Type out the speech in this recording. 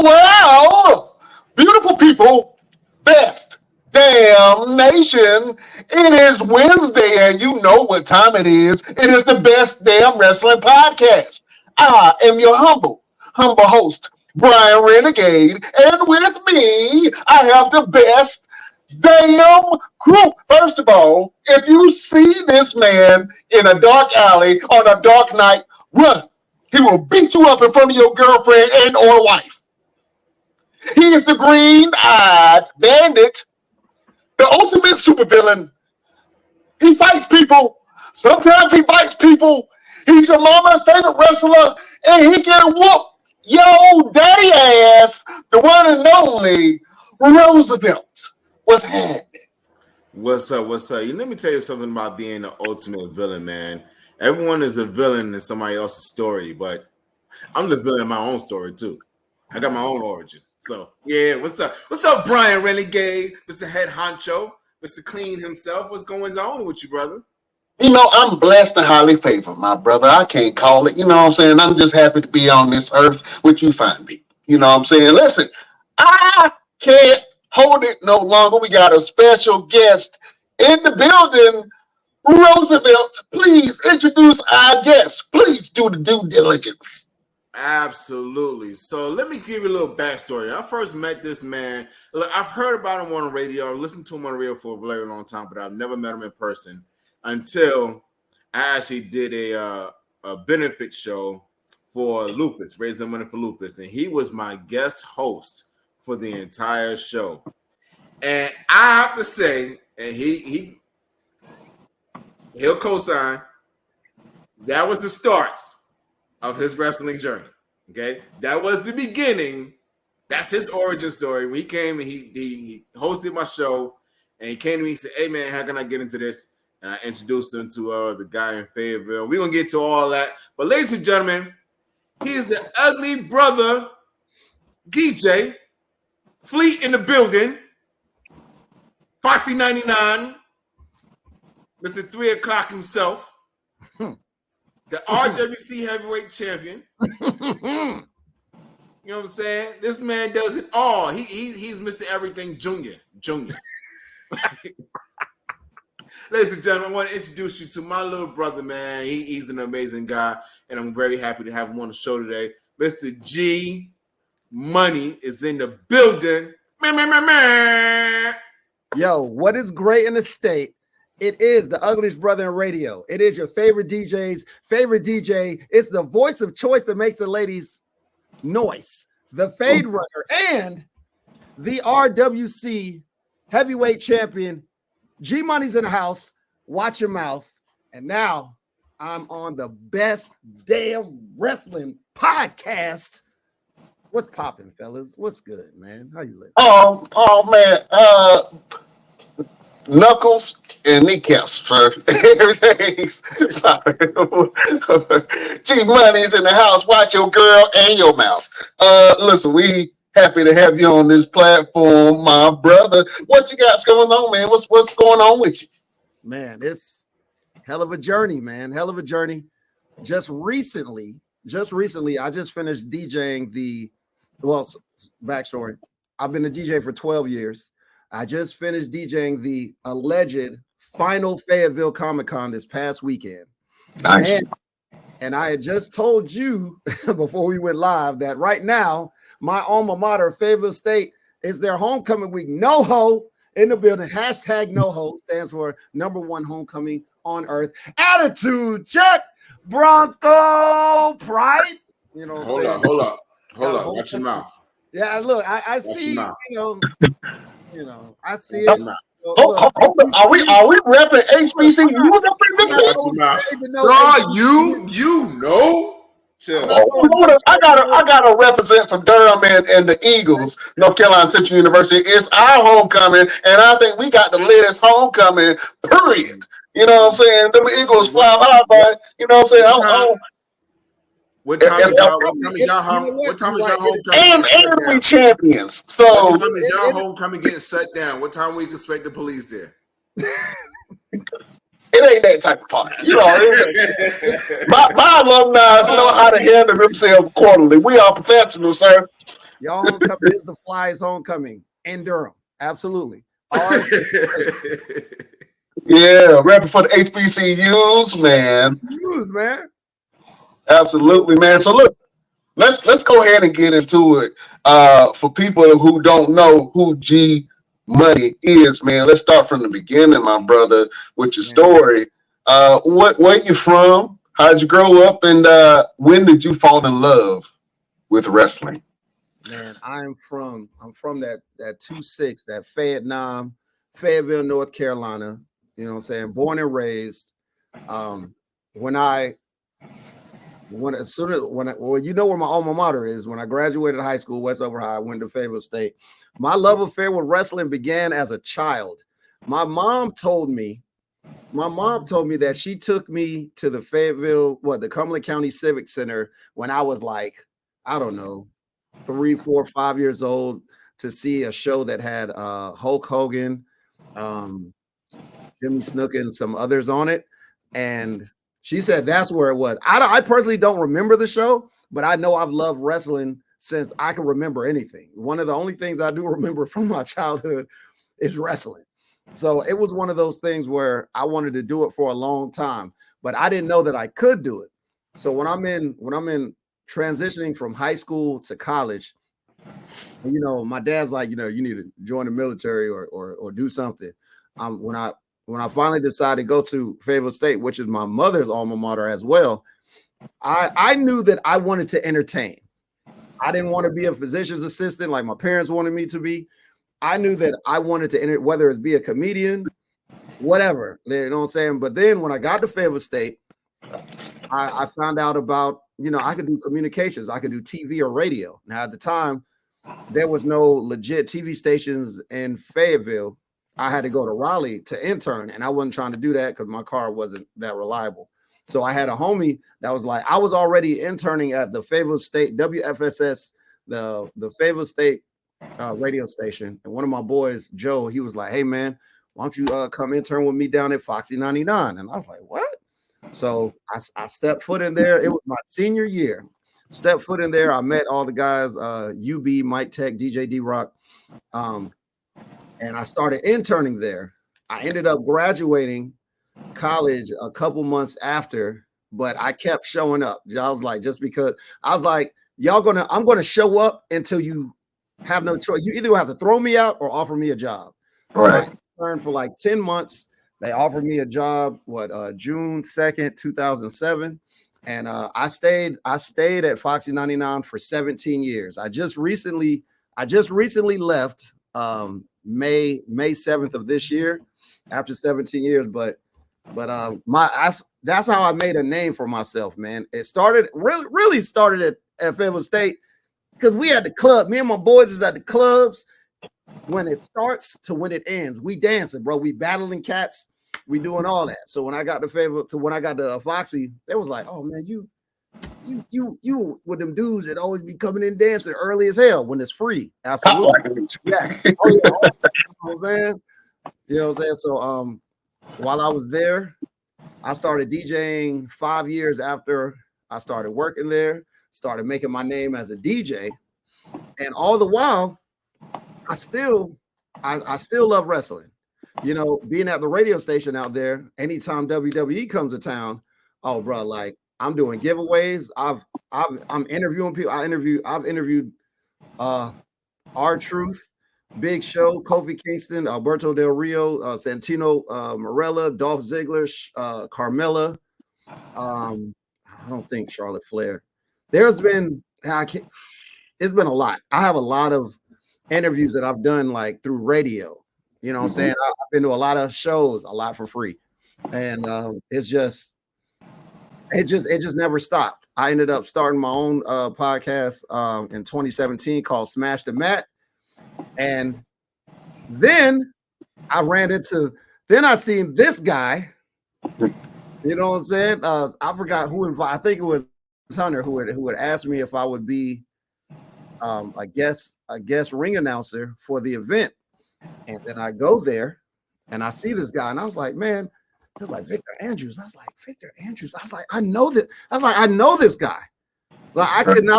Well, beautiful people, best damn nation. It is Wednesday, and you know what time it is. It is the Best Damn Wrestling Podcast. I am your humble host, Brian Renegade, and with me, I have the best damn crew. First of all, if you see this man in a dark alley on a dark night, run. He will beat you up in front of your girlfriend and or wife. He is the green-eyed bandit, the ultimate supervillain. He fights people. Sometimes he bites people. He's your mama's favorite wrestler, and he can whoop yo daddy ass, the one and only Roosevelt. What's happening? What's up? Let me tell you something about being the ultimate villain, man. Everyone is a villain in somebody else's story, but I'm the villain in my own story, too. I got my own origin. So, yeah, what's up? What's up, Brian Renegade, Mr. Head Honcho, Mr. Clean himself? What's going on with you, brother? You know, I'm blessed and highly favored, my brother. I can't call it. You know what I'm saying? I'm just happy to be on this earth with you fine people. You know what I'm saying? Listen, I can't hold it no longer. We got a special guest in the building. Roosevelt, please introduce our guest. Please do the due diligence. Absolutely. So let me give you a little backstory. I first met this man. Look, I've heard about him on the radio. I've listened to him on the radio for a very long time, but I've never met him in person until I actually did a benefit show for lupus, raising money for lupus, and he was my guest host for the entire show. And I have to say, and he'll co-sign, that was the start of his wrestling journey. Okay, that was the beginning. That's his origin story. When he came and he hosted my show, and he came to me and said, "Hey man, how can I get into this?" And I introduced him to the guy in Fayetteville. We're gonna get to all that, but ladies and gentlemen, he's the ugly brother DJ Fleet in the building. Foxy 99, Mr. 3 o'clock himself, the RWC heavyweight champion. You know what I'm saying? This man does it all. He's Mr. Everything Junior. Ladies and gentlemen, I want to introduce you to my little brother, man. He's an amazing guy, and I'm very happy to have him on the show today. Mr. G Money is in the building. Yo, what is great in the state? It is the ugliest brother in radio. It is your favorite DJ's favorite DJ. It's the voice of choice that makes the ladies noise. The Fade Runner and the RWC heavyweight champion. G Money's in the house. Watch your mouth. And now I'm on the Best Damn Wrestling Podcast. What's popping, fellas? What's good, man? How you living? Oh man. Knuckles and kneecaps for everything's G Money's in the house. Watch your girl and your mouth. Listen, we happy to have you on this platform, my brother. What you got going on, man? What's going on with you? Man, it's hell of a journey, man. Hell of a journey. Just recently, I just finished DJing backstory. I've been a DJ for 12 years. I just finished DJing the alleged final Fayetteville Comic-Con this past weekend. Nice. And I had just told you before we went live that right now, my alma mater, Fayetteville State, is their homecoming week. No ho in the building. Hashtag no ho stands for #1 homecoming on earth. Attitude check. Bronco pride. You know what I'm saying? Hold up. Watch your mouth. Yeah, look, I see, I see it. Are we repping HBCUs up in the Chill. I gotta represent for Durham and the Eagles, North Carolina Central University. It's our homecoming, and I think we got the latest homecoming, period. You know what I'm saying? The Eagles fly high, but you know what I'm saying? What time is y'all homecoming? And we champions. So what time is y'all homecoming getting shut down? What time we expect the police there? It ain't that type of party. My alumni know how to handle themselves accordingly. We are professionals, sir. Your homecoming is the Flyers' homecoming in Durham. Absolutely. Ours. Yeah, rapping for the HBCUs, man. Use, man. Absolutely, man. So look, let's go ahead and get into it. For people who don't know who G Money is, man, let's start from the beginning, my brother, with your story. Where you from? How'd you grow up, and when did you fall in love with wrestling? Man, I'm from that 2-6, that Fayetteville, North Carolina. You know what I'm saying? Born and raised. You know where my alma mater is. When I graduated high school, Westover High, I went to Fayetteville State. My love affair with wrestling began as a child. My mom told me that she took me to the the Cumberland County Civic Center when I was like, I don't know, 3, 4, 5 years old, to see a show that had Hulk Hogan, Jimmy Snuka, and some others on it. And she said that's where it was. I personally don't remember the show, but I know I've loved wrestling since I can remember anything. One of the only things I do remember from my childhood is wrestling. So it was one of those things where I wanted to do it for a long time, but I didn't know that I could do it. So when I'm in transitioning from high school to college, you know, my dad's like, you know, you need to join the military or do something. When I finally decided to go to Fayetteville State, which is my mother's alma mater as well, I knew that I wanted to entertain. I didn't want to be a physician's assistant like my parents wanted me to be. I knew that I wanted to enter, whether it's be a comedian, whatever, you know what I'm saying? But then when I got to Fayetteville State, I found out about, you know, I could do communications. I could do TV or radio. Now, at the time, there was no legit TV stations in Fayetteville. I had to go to Raleigh to intern, and I wasn't trying to do that because my car wasn't that reliable. So I had a homie that was like, I was already interning at the Fayetteville State WFSS, the Fayetteville State radio station. And one of my boys, Joe, he was like, hey, man, why don't you come intern with me down at Foxy 99? And I was like, what? So I stepped foot in there. It was my senior year. Stepped foot in there. I met all the guys, UB, Mike Tech, DJ D-Rock. And I started interning there. I ended up graduating college a couple months after, but I kept showing up. I was like, just because I was like, I'm gonna show up until you have no choice. You either have to throw me out or offer me a job. Right. So I interned for like 10 months. They offered me a job, June 2nd, 2007. And I stayed at Foxy 99 for 17 years. I just recently left May 7th of this year after 17 years. But that's how I made a name for myself, man. It really started at Fayetteville State because we had the club. Me and my boys is at the clubs. When it starts to when it ends, we dancing, bro. We battling cats. We doing all that. So when I got to Foxy, they was like, "Oh man, you with them dudes that always be coming in dancing early as hell when it's free." Absolutely, yes. Oh, yeah. You know what I'm saying? You know what I'm saying? So while I was there, I started DJing 5 years after I started working there. Started making my name as a DJ, and all the while, I still love wrestling. You know, being at the radio station out there, anytime WWE comes to town, oh, bro, like I'm doing giveaways. I'm interviewing people. I've interviewed R-Truth, Big Show, Kofi Kingston, Alberto Del Rio, Santino Marella, Dolph Ziggler, Carmella. I don't think Charlotte Flair. It's been a lot. I have a lot of interviews that I've done like through radio. You know what I'm saying? I've been to a lot of shows, a lot for free. And it just never stopped. I ended up starting my own podcast in 2017 called Smash the Mat. And then I seen this guy, you know what I'm saying? I forgot who invited, I think it was Hunter who had asked me if I would be a guest ring announcer for the event. And then I go there and I see this guy and I was like, man, He was like, Victor Andrews. I was like, Victor Andrews. I was like, I know that. I was like, I know this guy. Like, I could not